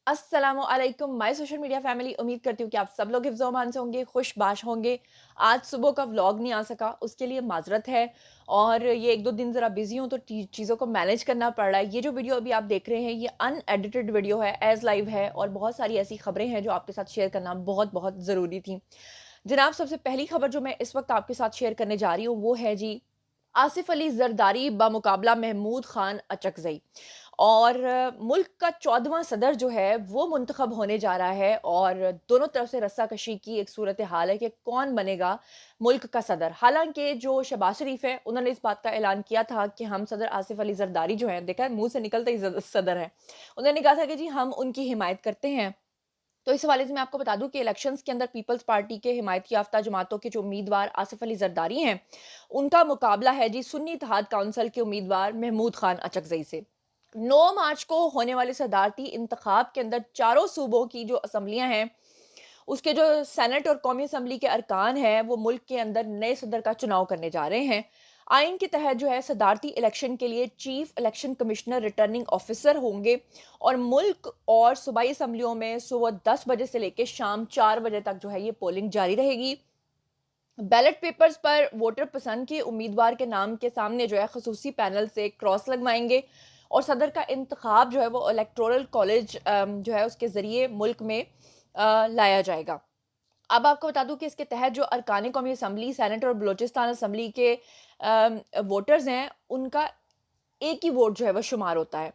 अस्सलामुअलैकुम my social media family. उम्मीद करती हूँ कि आप सब लोग हिफ्ज़ ओ अमान से होंगे, खुशबाश होंगे। आज सुबह का व्लॉग नहीं आ सका, उसके लिए माज़रत है। और ये 1-2 दिन ज़रा बिज़ी हूँ तो चीज़ों को मैनेज करना पड़ रहा है। ये जो वीडियो अभी आप देख रहे हैं ये अनएडिटेड वीडियो है, एज़ लाइव है और बहुत सारी ऐसी खबरें हैं जो आपके साथ शेयर करना बहुत-बहुत ज़रूरी थी। जनाब, सबसे पहली खबर जो मैं इस वक़्त आपके साथ शेयर करने जा रही हूँ वो है जी, आसिफ अली ज़रदारी बमुकाबला महमूद खान अचकज़ई। और मुल्क का 14वां सदर जो है वो मुंतखब होने जा रहा है और दोनों तरफ से रस्साकशी की एक सूरत हाल है कि कौन बनेगा मुल्क का सदर। हालांकि जो शहबाज शरीफ है उन्होंने इस बात का ऐलान किया था कि हम सदर आसिफ अली जरदारी जो है, देखा है मुंह से निकलते ही सदर है, उन्होंने कहा था कि जी हम उनकी हिमायत करते हैं। तो इस हवाले से मैं आपको बता दूं कि इलेक्शंस के अंदर पीपल्स पार्टी के हिमायत याफ्ता जमातों के जो उम्मीदवार आसिफ अली जरदारी हैं, उनका मुकाबला है जी सुन्नी इत्तेहाद काउंसिल के उम्मीदवार महमूद खान अचकजई से। 9 मार्च को होने वाले सदारती इंतखाब के अंदर चारों सूबों की जो असम्बलियां हैं, उसके जो सेनेट और कौमी असम्बली के अरकान हैं, वो मुल्क के अंदर नए सदर का चुनाव करने जा रहे हैं। आइन के तहत जो है सदारती इलेक्शन के लिए chief election commissioner returning officer होंगे और मुल्क और सूबाई असम्बलियों में सुबह 10 बजे से लेकर शाम 4 बजे तक जो है ये पोलिंग जारी रहेगी। बैलेट पेपर्स पर वोटर पसंद के उम्मीदवार के नाम के सामने जो है खसूसी पैनल से क्रॉस लगवाएंगे और सदर का इंतखाब जो है वो इलेक्टोरल कॉलेज जो है उसके ज़रिए मुल्क में लाया जाएगा। अब आपको बता दूं कि इसके तहत जो अरकान कौमी असम्बली, सेनेट और बलूचिस्तान असम्बली के वोटर्स हैं, उनका एक ही वोट जो है वो शुमार होता है।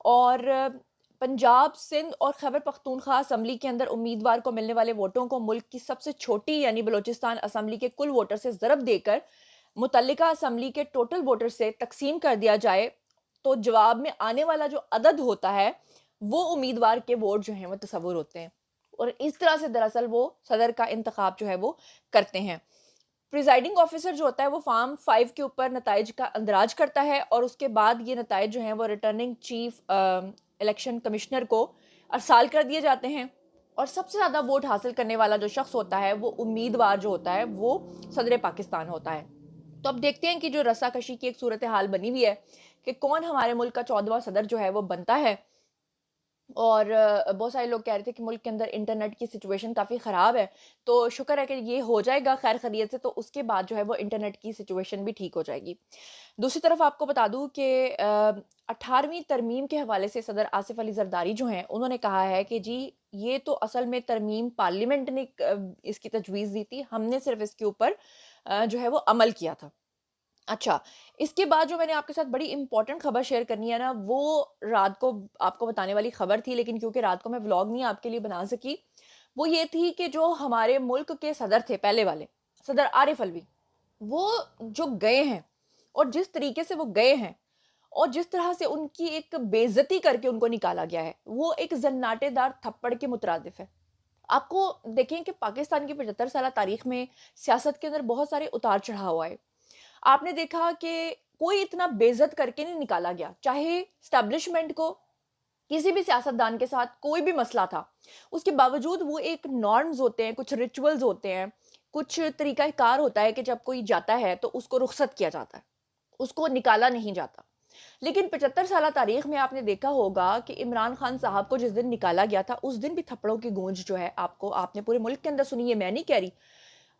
और पंजाब, सिंध और खैबर पख्तूनख्वा असम्बली के अंदर उम्मीदवार को मिलने वाले वोटों को मुल्क की सबसे छोटी यानी बलूचिस्तान असम्बली के कुल वोटर से ज़रब देकर मुतल्लिका असम्बली के टोटल वोटर से तकसीम कर दिया जाए, तो जवाब में आने वाला जो अदद होता है वो उम्मीदवार के वोट जो हैं वो तस्वुर होते हैं। और इस तरह से दरअसल वो सदर का इंतखाब जो है वो करते हैं। प्रिजाइडिंग ऑफिसर जो होता है वो फार्म 5 के ऊपर नताइज का अंदराज करता है और उसके बाद ये नताइज जो हैं वो रिटर्निंग चीफ इलेक्शन कमिश्नर को अरसाल कर दिए जाते हैं। और सबसे ज़्यादा वोट हासिल करने वाला जो शख्स होता है वो उम्मीदवार जो होता है वो सदर पाकिस्तान होता है। तो अब देखते हैं कि जो रस्साकशी की एक सूरत हाल बनी हुई है कि कौन हमारे मुल्क का 14वां सदर जो है वो बनता है। और बहुत सारे लोग कह रहे थे कि मुल्क के अंदर इंटरनेट की सिचुएशन काफ़ी ख़राब है, तो शुक्र है कि ये हो जाएगा खैर खैरियत से, तो उसके बाद जो है वो इंटरनेट की सिचुएशन भी ठीक हो जाएगी। दूसरी तरफ आपको बता दूं कि 18वीं तरमीम के हवाले से सदर आसिफ अली जरदारी जो हैं उन्होंने कहा है कि जी ये तो असल में तरमीम पार्लियामेंट ने इसकी तजवीज़ दी थी, हमने सिर्फ इसके ऊपर जो है वो अमल किया था। अच्छा, इसके बाद जो मैंने आपके साथ बड़ी इम्पोर्टेंट खबर शेयर करनी है ना, वो रात को आपको बताने वाली खबर थी, लेकिन क्योंकि रात को मैं व्लॉग नहीं आपके लिए बना सकी, वो ये थी कि जो हमारे मुल्क के सदर थे पहले वाले, सदर आरिफ अलवी, वो जो गए हैं और जिस तरीके से वो गए हैं और जिस तरह से उनकी एक बेइज्जती करके उनको निकाला गया है, वो एक ज़न्नाटेदार थप्पड़ के मुतरादिफ है। आपको देखें कि पाकिस्तान की 75 साला तारीख में सियासत के अंदर बहुत सारे उतार-चढ़ाव आए। आपने देखा कि कोई इतना बेइज्जत करके नहीं निकाला गया, चाहे एस्टेब्लिशमेंट को किसी भी सियासतदान के साथ कोई भी मसला था, उसके बावजूद वो एक नॉर्म्स होते हैं, कुछ रिचुअल्स होते हैं, कुछ तरीकाकार होता है कि जब कोई जाता है तो उसको रुखसत किया जाता है, उसको निकाला नहीं जाता। लेकिन 75 साला तारीख में आपने देखा होगा कि इमरान खान साहब को जिस दिन निकाला गया था, उस दिन भी थप्पड़ों की गूंज जो है आपको आपने पूरे मुल्क के अंदर सुनी, ये मैं नहीं कह रही।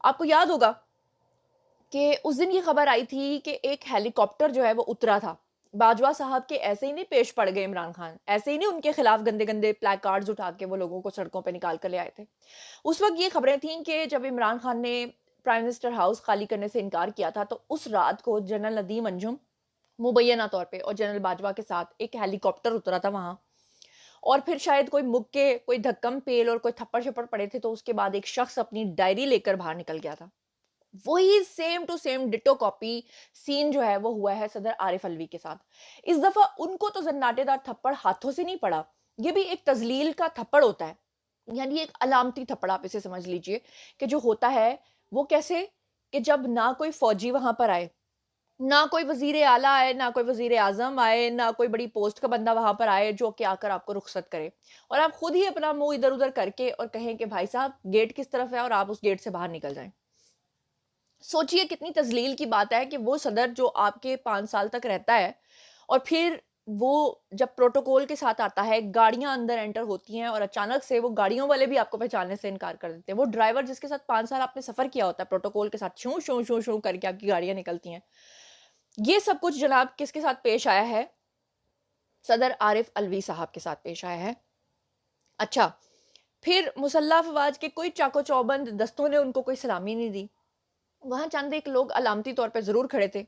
आपको याद होगा कि उस दिन ये खबर आई थी कि एक हेलीकॉप्टर जो है वो उतरा था। बाजवा साहब के ऐसे ही नहीं पेश पड़ गए इमरान खान, ऐसे ही नहीं उनके खिलाफ गंदे-गंदे प्लैकार्ड्स उठा के वो लोगों को सड़कों पे निकाल कर ले आए थे। उस वक़्त ये खबरें थीं कि जब इमरान खान ने प्राइम मिनिस्टर हाउस खाली करने से इनकार किया था, तो उस रात को जनरल नदीम अंजुम मुबैना तौर पे और जनरल बाजवा के साथ एक हेलीकॉप्टर उतरा था वहाँ। और फिर शायद कोई मुक्के, कोई धक्कम-पेल और कोई थप्पड़-शप्पड़ पड़े थे, तो उसके बाद एक शख्स अपनी डायरी लेकर बाहर निकल गया था। वही same to same ditto copy scene जो है वो हुआ है सदर आरिफ अलवी के साथ। इस दफा उनको तो जन्नाटेदार थप्पड़ हाथों से नहीं पड़ा, ये भी एक तजलील का थप्पड़ होता है, यानी एक अलामती थप्पड़ आप इसे समझ लीजिए कि जो होता है वो कैसे, कि जब ना कोई फौजी वहां पर आए, ना कोई वजीर आला आए, ना कोई वजीर आजम आए, ना कोई बड़ी पोस्ट का बंदा वहां पर आए जो कि आकर आपको रुखसत करे, और आप खुद ही अपना मुंह इधर उधर करके और कहें कि भाई साहब गेट किस तरफ है और आप उस गेट से बाहर निकल जाएं। सोचिए कितनी तजलील की बात है कि वो सदर जो आपके 5 साल तक रहता है और फिर वो जब प्रोटोकॉल के साथ आता है, गाड़ियाँ अंदर एंटर होती हैं और अचानक से वो गाड़ियों वाले भी आपको पहचानने से इनकार कर देते हैं। वो ड्राइवर जिसके साथ 5 साल आपने सफ़र किया होता है प्रोटोकॉल के साथ, शू, शू, शू, शू करके आपकी गाड़ियाँ निकलती हैं। ये सब कुछ जनाब किसके साथ पेश आया है? सदर आरिफ अलवी साहब के साथ पेश आया है। अच्छा, फिर मुसल्लह अफ़वाज के कोई चाको चौबंद दस्तों ने उनको कोई सलामी नहीं दी। वहाँ चंद एक लोग अलामती तौर पे ज़रूर खड़े थे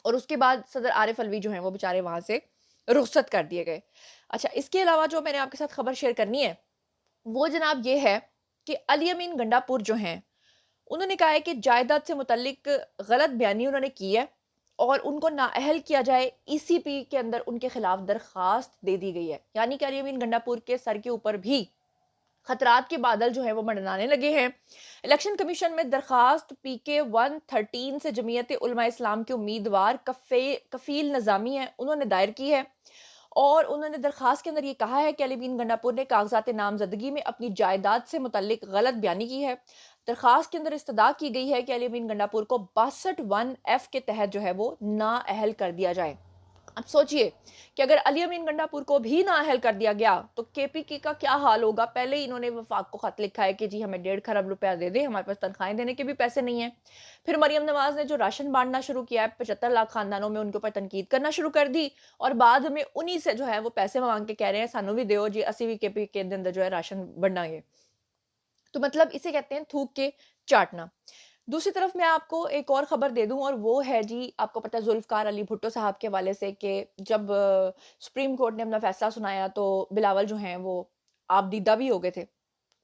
और उसके बाद सदर आरिफ अलवी जो हैं वो बेचारे वहाँ से रुखसत कर दिए गए। अच्छा, इसके अलावा जो मैंने आपके साथ खबर शेयर करनी है, वो जनाब ये है कि अली अमीन गंडापुर जो हैं, उन्होंने कहा है कि जायदाद से मुतल्लिक गलत बयानी उन्होंने की है और उनको नाअहल किया जाए, ईसीपी के अंदर उनके खिलाफ दरखास्त दे दी गई है। यानी कि अली अमीन गंडापुर के सर के ऊपर भी खतरात के बादल जो है वो मंडराने लगे हैं। इलेक्शन कमीशन में दरखास्त पीके 113 से जमीयत उलमा इस्लाम के उम्मीदवार कफील नज़ामी है, उन्होंने दायर की है और उन्होंने दरखास्त के अंदर ये कहा है कि अली बीन गंडापुर ने कागजात नामजदगी में अपनी जायदाद से मुतल्लिक गलत बयानी की है। दरखास्त के अंदर इस्तदा की गई है कि अली बीन गंडापुर को 62(1)(f) के तहत जो है वो नाअहल कर दिया जाए। अब सोचिए कि अगर अली अमीन गंडापुर को भी नाअहल कर दिया गया तो केपीके का क्या हाल होगा। पहले ही इन्होंने वफाक को खत लिखा है कि जी हमें 1.5 खरब रुपया दे दे, हमारे पास तनख्वाहें देने के भी पैसे नहीं है। फिर मरियम नवाज ने जो राशन बांटना शुरू किया है 75 लाख खानदानों में, उनके ऊपर तनकीद करना शुरू कर दी और बाद में उन्हीं से जो है वो पैसे मांग के कह रहे हैं सानू भी दो जी, असी भी केपीके के अंदर जो है राशन बढ़ाएंगे। तो मतलब इसे कहते हैं थूक के चाटना। दूसरी तरफ मैं आपको एक और खबर दे दूं और वो है जी, आपको पता है जुल्फ़िकार अली भुट्टो साहब के हवाले से कि जब सुप्रीम कोर्ट ने अपना फैसला सुनाया तो बिलावल जो हैं वो आप दीदा भी हो गए थे।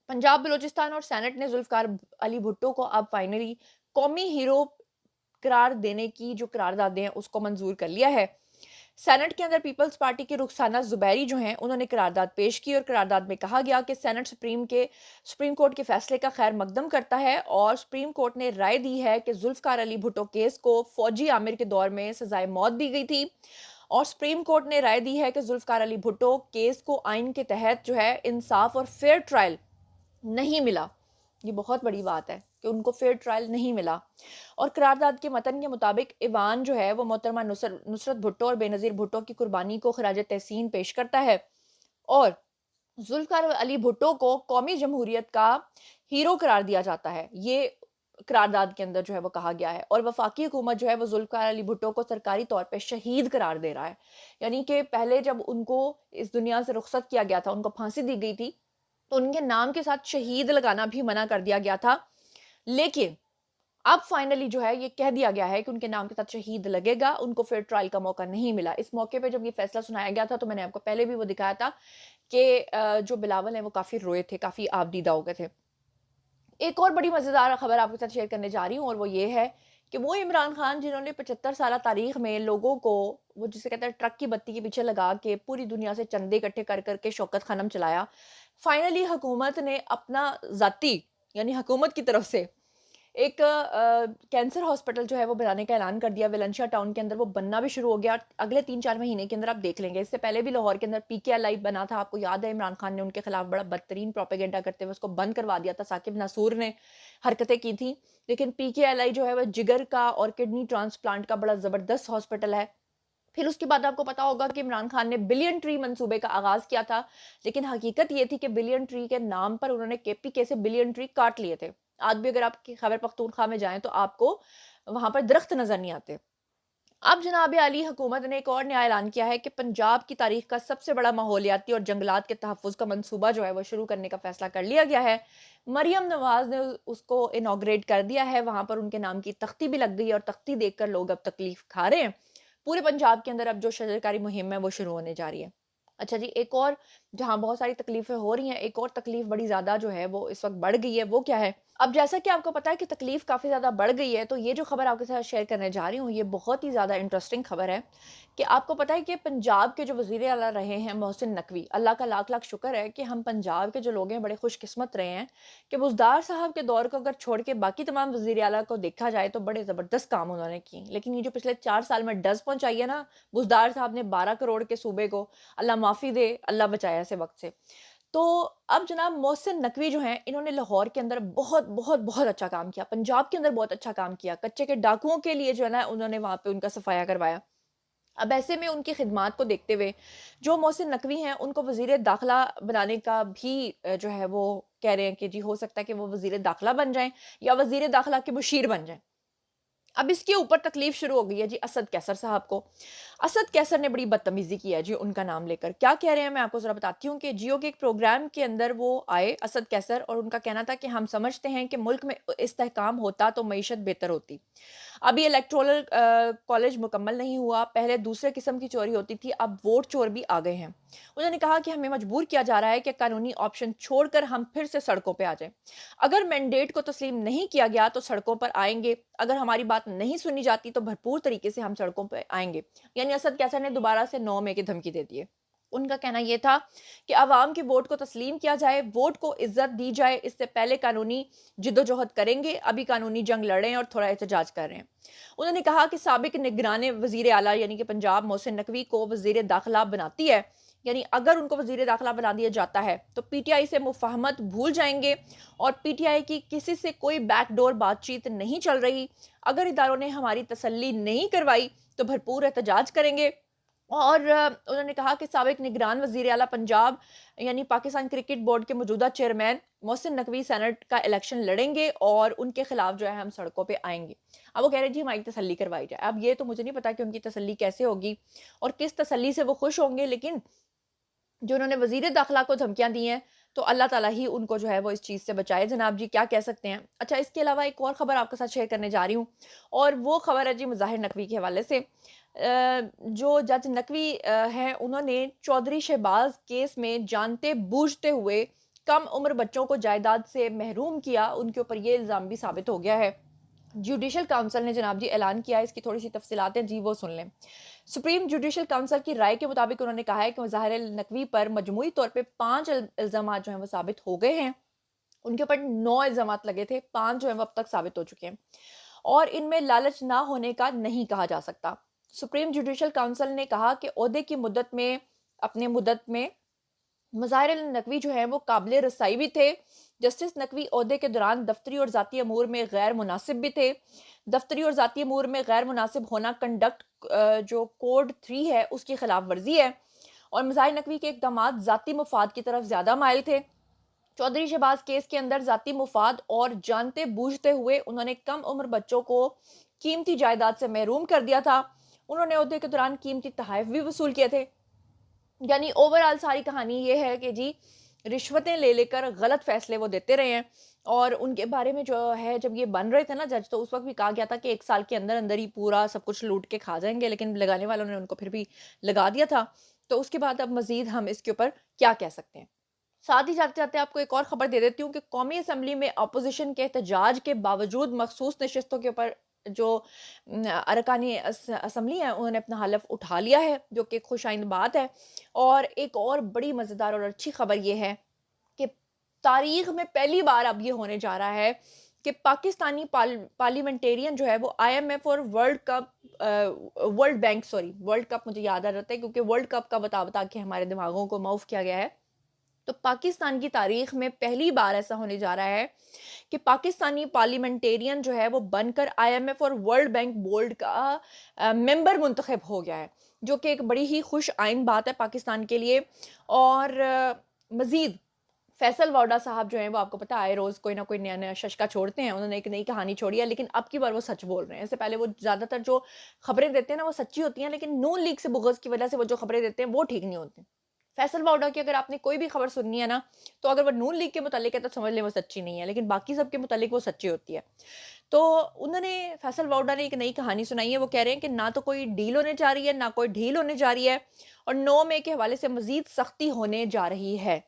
पंजाब बलूचिस्तान और सेनेट ने जुल्फ़िकार अली भुट्टो को अब फाइनली कौमी हीरो करार देने की जो करारदादें हैं उसको मंजूर कर लिया है। सेनेट के अंदर पीपल्स पार्टी के रुखसाना जुबैरी जो हैं उन्होंने करारदाद पेश की और करारदाद में कहा गया कि सेनेट सुप्रीम कोर्ट के फैसले का खैर मकदम करता है और सुप्रीम कोर्ट ने राय दी है कि जुल्फकार अली भुट्टो केस को फौजी आमिर के दौर में सजाए मौत दी गई थी और सुप्रीम कोर्ट ने राय दी है कि जुल्फकार अली भुट्टो केस को आइन के तहत जो है इंसाफ और फेयर ट्रायल नहीं मिला। ये बहुत बड़ी बात है कि उनको फेयर ट्रायल नहीं मिला और करारदाद के मतन के मुताबिक ईवान जो है वो मोहतरमा नुसरत भुट्टो और बेनज़ीर भुट्टो की कुर्बानी को खराज तहसीन पेश करता है और जुल्फ़िकार अली भुट्टो को कौमी जमहूरियत का हीरो करार दिया जाता है। ये करारदाद के अंदर जो है वो कहा गया है और वफाकी हुकूमत जो है वो जुल्फ़िकार अली भुट्टो को सरकारी तौर पे शहीद करार दे रहा है। यानी कि पहले जब उनको इस दुनिया से रुखसत किया गया था, उनको फांसी दी गई थी, तो उनके नाम के साथ शहीद लगाना भी मना कर दिया गया था। लेकिन अब फाइनली जो है ये कह दिया गया है कि उनके नाम के साथ शहीद लगेगा, उनको फेयर ट्रायल का मौका नहीं मिला। इस मौके पे जब ये फैसला सुनाया गया था तो मैंने आपको पहले भी वो दिखाया था कि जो बिलावल हैं वो काफ़ी रोए थे, काफ़ी आपदीदा हो गए थे। एक और बड़ी मज़ेदार खबर आपके साथ शेयर करने जा रही हूँ और वो ये है कि वो इमरान खान जिन्होंने 75 साला तारीख में लोगों को वो जिसे कहते हैं ट्रक की बत्ती के पीछे लगा के पूरी दुनिया से चंदे इकट्ठे कर करके शौकत खानम चलाया। फाइनली हुकूमत ने अपना ज़ाती यानी हुकूमत की तरफ से एक कैंसर हॉस्पिटल जो है वो बनाने का ऐलान कर दिया। वेलेंशिया टाउन के अंदर वो बनना भी शुरू हो गया और अगले 3-4 महीने के अंदर आप देख लेंगे। इससे पहले भी लाहौर के अंदर पीकेएलआई बना था, आपको याद है इमरान खान ने उनके खिलाफ बड़ा बदतरीन प्रोपेगेंडा करते हुए उसको बंद करवा दिया था। साकिब नासूर ने हरकतें की थी, लेकिन पीकेएलआई जो है वो जिगर का और किडनी ट्रांसप्लांट का बड़ा ज़बरदस्त हॉस्पिटल है। फिर उसके बाद आपको पता होगा कि इमरान खान ने बिलियन ट्री मंसूबे का आगाज़ किया था, लेकिन हकीकत ये थी कि बिलियन ट्री के नाम पर उन्होंने केपीके से बिलियन ट्री काट लिए थे। आज भी अगर आप खैबर पख्तूनख्वा में जाएँ तो आपको वहाँ पर दरख्त नज़र नहीं आते। अब जनाब आली हुकूमत ने एक और नया ऐलान किया है कि पंजाब की तारीख का सबसे बड़ा माहौलियाती और जंगलात के तहफ़्फ़ुज़ का मंसूबा जो है वो शुरू करने का फ़ैसला कर लिया गया है। मरियम नवाज़ ने उसको इनॉग्रेट कर दिया है, वहाँ पर उनके नाम की तख्ती भी लग गई है और तख्ती देखकर लोग अब तकलीफ़ खा रहे हैं। पूरे पंजाब के अंदर अब जो शजरकारी मुहिम है वो शुरू होने जा रही है। अच्छा जी, एक और जहाँ बहुत सारी तकलीफ़ें हो रही हैं, एक और तकलीफ़ बड़ी ज़्यादा जो है वो इस वक़्त बढ़ गई है, वो क्या है? अब जैसा कि आपको पता है कि तकलीफ़ काफ़ी ज़्यादा बढ़ गई है, तो ये जो खबर आपके साथ शेयर करने जा रही हूँ, ये बहुत ही ज़्यादा इंटरेस्टिंग खबर है कि आपको पता है कि पंजाब के जो वज़ीर आला रहे हैं मोहसिन नकवी, अल्लाह का लाख-लाख शुक्र है कि हम पंजाब के जो लोग हैं बड़े खुशकिस्मत रहे हैं कि बुज़दार साहब के दौर को अगर छोड़ के बाकी तमाम वज़ीर आला को देखा जाए तो बड़े ज़बरदस्त काम उन्होंने किए। लेकिन ये जो पिछले 4 साल में डज़ पहुँचाई है ना, बुज़दार साहब ने 12 करोड़ के सूबे को, अल्लाह माफ़ी दे, अल्लाह बचाए ऐसे वक़्त से। तो अब जनाब मोहसिन नकवी जो हैं, इन्होंने लाहौर के अंदर बहुत, बहुत, बहुत अच्छा काम किया, पंजाब के अंदर बहुत अच्छा काम किया। कच्चे के डाकुओं के लिए जो है ना, उन्होंने वहाँ पे उनका सफाया करवाया। अब ऐसे में उनकी खिदमात को देखते हुए जो मोहसिन नकवी हैं उनको वज़ीर दाखिला बनाने का भी जो है वो कह रहे हैं कि जी हो सकता है कि वो वज़ीर दाखिला बन जाएँ या वज़ीर दाखिला के मुशीर बन जाएँ। अब इसके ऊपर तकलीफ शुरू हो गई है जी असद कैसर साहब को। असद कैसर ने बड़ी बदतमीज़ी की है जी उनका नाम लेकर। क्या कह रहे हैं मैं आपको ज़रा बताती हूँ कि जियो के एक प्रोग्राम के अंदर वो आए असद कैसर और उनका कहना था कि हम समझते हैं कि मुल्क में इस्तेहकाम होता तो मईशत बेहतर होती। अभी इलेक्टोरल कॉलेज मुकम्मल नहीं हुआ, पहले दूसरे किस्म की चोरी होती थी, अब वोट चोर भी आ गए हैं। उन्होंने कहा कि हमें मजबूर किया जा रहा है कि कानूनी ऑप्शन छोड़कर हम फिर से सड़कों पे आ जाएँ। अगर मैंडेट को तस्लीम नहीं किया गया तो सड़कों पर आएँगे, अगर हमारी बात नहीं सुनी जाती तो भरपूर तरीके से हम सड़कों पे आएँगे। यानी असद कैसर ने दोबारा से 9 मई की धमकी दे दी है। उनका कहना ये था कि अवाम के वोट को तस्लीम किया जाए, वोट को इज्जत दी जाए, इससे पहले कानूनी जिद्दोजहद करेंगे, अभी कानूनी जंग लड़ रहे हैं और थोड़ा एहतजाज कर रहे हैं। उन्होंने कहा कि साबिक निगरान वज़ीर आला यानी कि पंजाब मोहसिन नकवी को वज़ीर दाखिला बनाती है, यानी अगर उनको वज़ीर दाखिला बना दिया जाता है तो पीटीआई से मुफ़ाहमत भूल जाएंगे और पीटीआई की किसी से कोई बैकडोर बातचीत नहीं चल रही। अगर इदारों ने हमारी तसल्ली नहीं करवाई तो भरपूर एहतजाज करेंगे। और उन्होंने कहा कि साबिक निगरान वज़ीर आला पंजाब यानी पाकिस्तान क्रिकेट बोर्ड के मौजूदा चेयरमैन मोहसिन नकवी सेनेट का इलेक्शन लड़ेंगे और उनके खिलाफ जो है हम सड़कों पे आएंगे। अब वो कह रहे हैं जी हमारी तसल्ली करवाई जाए। अब ये तो मुझे नहीं पता कि उनकी तसल्ली कैसे होगी और किस तसल्ली से वो खुश होंगे, लेकिन जो उन्होंने वज़ीर दाखिला को धमकियाँ दी हैं, तो अल्लाह ताला ही उनको जो है वो इस चीज़ से बचाए। जनाब जी क्या कह सकते हैं? अच्छा, इसके अलावा एक और ख़बर आपके साथ शेयर करने जा रही हूँ और वो ख़बर है जी मुज़ाहिर नकवी के हवाले से। जो जज नकवी हैं उन्होंने चौधरी शहबाज केस में जानते-बूझते हुए कम उम्र बच्चों को जायदाद से महरूम किया, उनके ऊपर ये इल्ज़ाम भी साबित हो गया है। जुडिशल काउंसिल ने जनाब जी ऐलान किया है, इसकी थोड़ी-सी तफ़सीलात हैं जी वो सुन लें। सुप्रीम जुडिशल काउंसिल की राय के मुताबिक उन्होंने कहा है कि मुज़ाहिर नकवी पर मजमूई तौर पे 5 इल्ज़ामात जो हैं वो साबित हो गए हैं। उनके ऊपर 9 इल्ज़ामात लगे थे, 5 जो हैं वो अब तक साबित हो चुके हैं और इनमें लालच ना होने का नहीं कहा जा सकता। सुप्रीम जुडिशल काउंसिल ने कहा कि ओहदे की मुद्दत में अपने मुद्दत में मुज़ाहिर नकवी जो है वो काबिल रसाई भी थे। जस्टिस नकवी ओहदे के दौरान दफ्तरी और ज़ाती अमूर में गैर मुनासिब भी थे। दफ्तरी और ज़ाती अमूर में गैर मुनासिब होना कंडक्ट जो कोड 3 है उसकी खिलाफ वर्जी है और मुज़ाहिर नकवी के इक़दामात ज़ाती मुफाद की तरफ ज़्यादा माइल थे। चौधरी शहबाज केस के अंदर ज़ाती मुफाद और जानते बूझते हुए उन्होंने कम उम्र बच्चों को कीमती जायदाद से महरूम कर दिया था। उन्होंने ओहदे के दौरान कीमती तोहफ़े भी वसूल किए थे। यानी ओवरऑल सारी कहानी ये है कि जी रिश्वतें ले लेकर गलत फैसले वो देते रहे हैं और उनके बारे में जो है जब ये बन रहे थे ना जज, तो उस वक्त भी कहा गया था कि 1 साल के अंदर अंदर ही पूरा सब कुछ लूट के खा जाएंगे, लेकिन लगाने वालों ने उनको फिर भी लगा दिया था। तो उसके बाद अब मजीद हम इसके ऊपर क्या कह सकते हैं। साथ ही जाते जाते आपको एक और खबर दे देती हूँ कि कौमी असम्बली में अपोजिशन के एहतजाज के बावजूद मखसूस नशस्तों के ऊपर जो अरकानी असम्बली है उन्होंने अपना हलफ उठा लिया है, जो कि खुशाइंद बात है। और एक और बड़ी मज़ेदार और अच्छी खबर ये है कि तारीख में पहली बार अब ये होने जा रहा है कि पाकिस्तानी पार्लियामेंटेरियन जो है वो आईएमएफ और world bank, sorry world cup मुझे याद आ जाता है क्योंकि वर्ल्ड कप का बता बता के हमारे दिमागों को माफ किया गया है। तो पाकिस्तान की तारीख में पहली बार ऐसा होने जा रहा है कि पाकिस्तानी पार्लियामेंटेरियन जो है वो बनकर आईएमएफ और वर्ल्ड बैंक बोर्ड का मेंबर मुंतखब हो गया है, जो कि एक बड़ी ही खुश आइन बात है पाकिस्तान के लिए। और मजीद फैसल वाडा साहब जो हैं वो आपको पता है आए रोज कोई ना कोई नया नया शशका छोड़ते हैं, उन्होंने एक नई कहानी छोड़ी है, लेकिन अब की बार वो सच बोल रहे हैं। इससे पहले वो ज्यादातर जो खबरें देते हैं ना वो सच्ची होती हैं, लेकिन नून लीग से बुगज की वजह से वो जो खबरें देते हैं वो ठीक नहीं होती। फैसल वाउडा की अगर आपने कोई भी खबर सुननी है ना, तो अगर वो नून लीग के मुतालिक है तो समझ लें वो सच्ची नहीं है, लेकिन बाकी सबके मुतालिक वो सच्ची होती है। तो उन्होंने फैसल वाउडा ने एक नई कहानी सुनाई है। वो कह रहे हैं कि ना तो कोई डील होने जा रही है, ना कोई ढील होने जा रही है और 9 मई के हवाले से मजीद सख्ती होने जा रही है।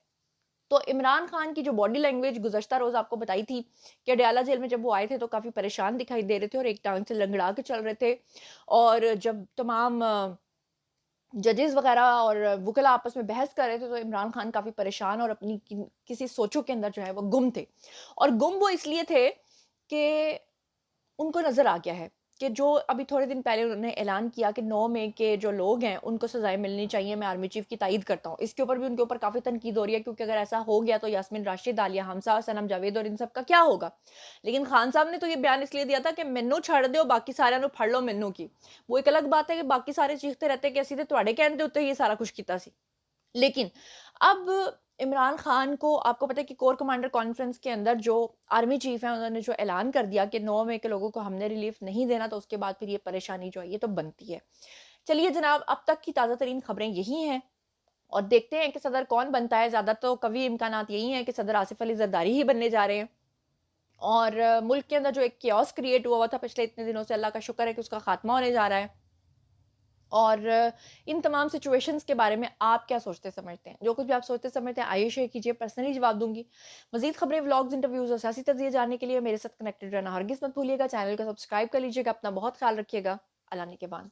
तो इमरान खान की जो बॉडी लैंग्वेज गुज़श्ता रोज़ आपको बताई थी कि अडयाला जेल में जब वो आए थे तो काफ़ी परेशान दिखाई दे रहे थे और एक टांग से लंगड़ा के चल रहे थे। और जब तमाम जजेस वगैरह और वकील आपस में बहस कर रहे थे तो इमरान खान काफ़ी परेशान और अपनी किसी सोचों के अंदर जो है वो गुम थे। और गुम वो इसलिए थे कि उनको नज़र आ गया है कि जो अभी थोड़े दिन पहले उन्होंने ऐलान किया कि 9 मई के जो लोग हैं उनको सज़ाएँ मिलनी चाहिए, मैं आर्मी चीफ़ की तायद करता हूँ। इसके ऊपर भी उनके ऊपर काफ़ी तनकीद हो रही है, क्योंकि अगर ऐसा हो गया तो यास्मीन राशिद, आलिया हमज़ा, सनम जावेद और इन सब का क्या होगा? लेकिन खान साहब ने तो ये बयान इसलिए दिया था कि मैनू छड़ दो, बाकी सारिਆਂ ਨੂੰ फड़ लो मैनू की। वो एक अलग बात है कि बाकी सारे चीखते रहते कि ਅਸੀਂ ਤੇ ਤੁਹਾਡੇ ਕਹਿਣ ਦੇ ਉੱਤੇ ये सारा कुछ ਕੀਤਾ ਸੀ। लेकिन अब इमरान खान को आपको पता है कि कोर कमांडर कॉन्फ्रेंस के अंदर जो आर्मी चीफ है उन्होंने जो ऐलान कर दिया कि 9 मई के लोगों को हमने रिलीफ नहीं देना, तो उसके बाद फिर ये परेशानी जो है ये तो बनती है। चलिए जनाब, अब तक की ताज़ा तरीन खबरें यही हैं और देखते हैं कि सदर कौन बनता है। ज़्यादा तो कभी इम्कानात यही हैं कि सदर आसिफ अली जरदारी ही बनने जा रहे हैं। और मुल्क के अंदर जो एक केओस क्रिएट हुआ था पिछले इतने दिनों से, अल्लाह का शुक्र है कि उसका खात्मा होने जा रहा है। और इन तमाम सिचुएशंस के बारे में आप क्या सोचते समझते हैं? जो कुछ भी आप सोचते समझते हैं आइए शेयर कीजिए, पर्सनली जवाब दूँगी। मज़ीद खबरें, व्लॉग्स, इंटरव्यूज़ और सियासी तज़्ज़िये जानने के लिए मेरे साथ कनेक्टेड रहना हरगिज़ मत भूलिएगा। चैनल को सब्सक्राइब कर लीजिएगा। अपना बहुत ख़्याल रखिएगा। अल्लाह निगहबान।